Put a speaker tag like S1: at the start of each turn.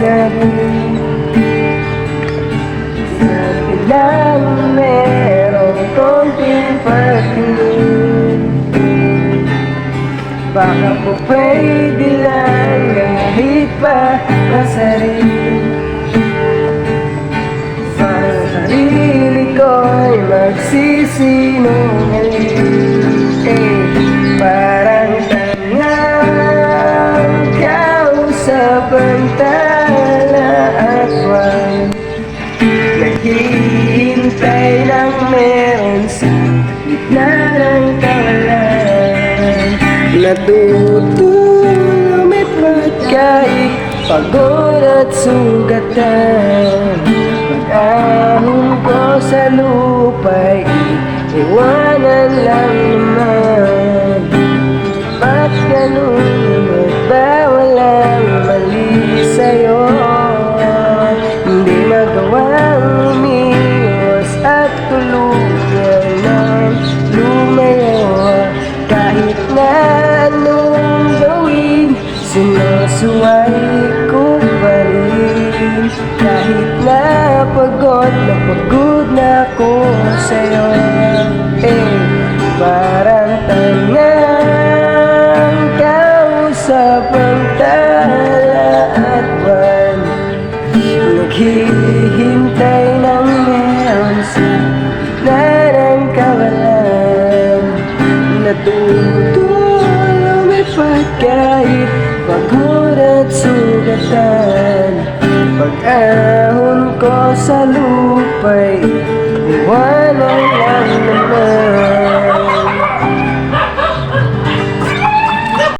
S1: sarili. Sa bilang merong konting pagtingin, baka po pwede lang kahit pa masarin. Sa sarili ko'y magsisinungaling, parang tangang kausap ang tala at wag naghihintay ng meron sa gitna ng kawalan. Natutulong may pagkait, pagod at sugatan. Pag-ahon ko sa lupa'y iwanan lang naman. Ba't ganun? Ba't ba walang mali sa'yo? Hindi magawang umiwas at tuluyan ng lumayo. Kahit na anong gawin, sinusuway ko pa rin. Kahit na pagod na ako sa'yo, parang tangang kausap ang tala at buwan. Naghihintay ng meron sa narang kawalan. Natutulong may pagkait, pagod at sugatan. Pag-ahon ko sa lupa'y iwan